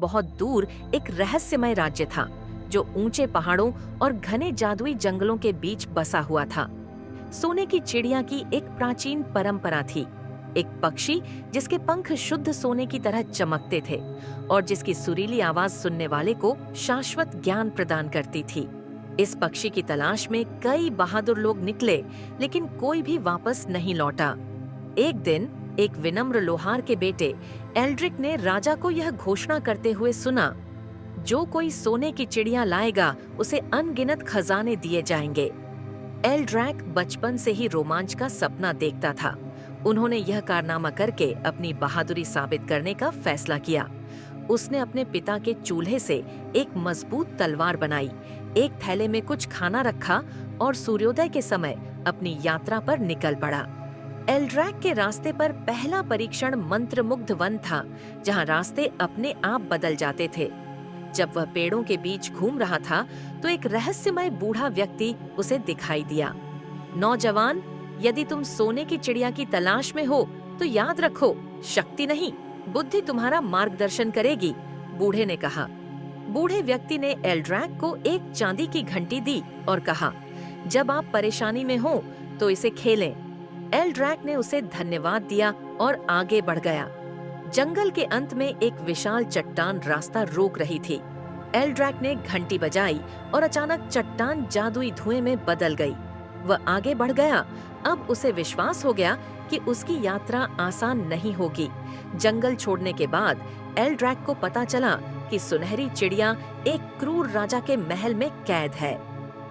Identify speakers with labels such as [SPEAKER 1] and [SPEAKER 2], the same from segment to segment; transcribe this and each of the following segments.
[SPEAKER 1] बहुत दूर एक रहस्यमय राज्य था जो ऊंचे पहाड़ों और घने जादुई जंगलों के बीच बसा हुआ था। सोने की चिड़िया की एक प्राचीन परंपरा थी। एक पक्षी जिसके पंख शुद्ध सोने की तरह चमकते थे और जिसकी सुरीली आवाज सुनने वाले को शाश्वत ज्ञान प्रदान करती थी। इस पक्षी की तलाश में कई बहादुर लोग निकले, लेकिन कोई भी वापस नहीं लौटा। एक दिन एक विनम्र लोहार के बेटे एल्ड्रिक ने राजा को यह घोषणा करते हुए सुना, जो कोई सोने की चिड़िया लाएगा उसे अनगिनत खजाने दिए जाएंगे। एल्ड्रैक बचपन से ही रोमांच का सपना देखता था। उन्होंने यह कारनामा करके अपनी बहादुरी साबित करने का फैसला किया। उसने अपने पिता के चूल्हे से एक मजबूत तलवार बनाई, एक थैले में कुछ खाना रखा और सूर्योदय के समय अपनी यात्रा पर निकल पड़ा। एल्ड्रैक के रास्ते पर पहला परीक्षण मंत्रमुग्ध वन था, जहां रास्ते अपने आप बदल जाते थे। जब वह पेड़ों के बीच घूम रहा था तो एक रहस्यमय बूढ़ा व्यक्ति उसे दिखाई दिया। नौजवान, यदि तुम सोने की चिड़िया की तलाश में हो तो याद रखो, शक्ति नहीं, बुद्धि तुम्हारा मार्गदर्शन करेगी, बूढ़े ने कहा। बूढ़े व्यक्ति ने एल्ड्रैक को एक चांदी की घंटी दी और कहा, जब आप परेशानी में हो तो इसे खेलें। एल्ड्रैक ने उसे धन्यवाद दिया और आगे बढ़ गया। जंगल के अंत में एक विशाल चट्टान रास्ता रोक रही थी। एल्ड्रैक ने घंटी बजाई और अचानक चट्टान जादुई धुएं में बदल गई। वह आगे बढ़ गया। अब उसे विश्वास हो गया कि उसकी यात्रा आसान नहीं होगी। जंगल छोड़ने के बाद एल्ड्रैक को पता चला कि सुनहरी चिड़िया एक क्रूर राजा के महल में कैद है।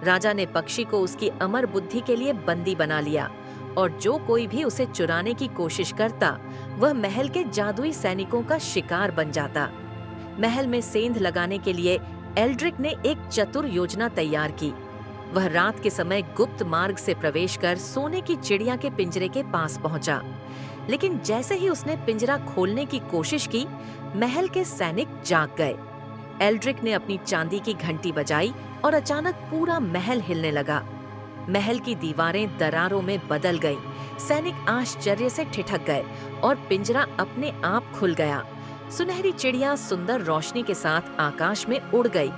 [SPEAKER 1] राजा ने पक्षी को उसकी अमर बुद्धि के लिए बंदी बना लिया और जो कोई भी उसे चुराने की कोशिश करता, वह महल के जादुई सैनिकों का शिकार बन जाता। महल में सेंध लगाने के लिए एल्ड्रिक ने एक चतुर योजना तैयार की। वह रात के समय गुप्त मार्ग से प्रवेश कर सोने की चिड़िया के पिंजरे के पास पहुंचा। लेकिन जैसे ही उसने पिंजरा खोलने की कोशिश की, महल के सैनिक जाग गए। एल्ड्रिक ने अपनी चांदी की घंटी बजाई और अचानक पूरा महल हिलने लगा। महल की दीवारें दरारों में बदल गईं। सैनिक आश्चर्य से ठिठक गए और पिंजरा अपने आप खुल गया। सुनहरी चिड़िया सुंदर रोशनी के साथ आकाश में उड़ गई।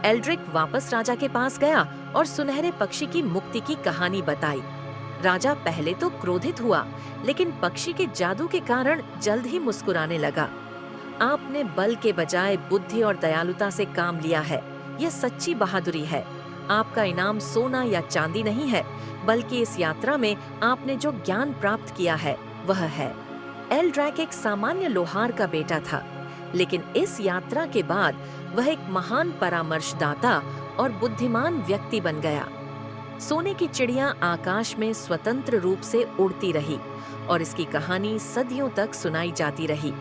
[SPEAKER 1] एल्ड्रिक वापस राजा के पास गया और सुनहरे पक्षी की मुक्ति की कहानी बताई। राजा पहले तो क्रोधित हुआ, लेकिन पक्षी के जादू के कारण जल्द ही मुस्कुराने लगा। आपने बल के बजाय बुद्धि और दयालुता से काम लिया है, यह सच्ची बहादुरी है। आपका इनाम सोना या चांदी नहीं है, बल्कि इस यात्रा में आपने जो ज्ञान प्राप्त किया है वह है। एल्ड्रैक एक सामान्य लोहार का बेटा था, लेकिन इस यात्रा के बाद वह एक महान परामर्शदाता और बुद्धिमान व्यक्ति बन गया। सोने की चिड़िया आकाश में स्वतंत्र रूप से उड़ती रही और इसकी कहानी सदियों तक सुनाई जाती रही।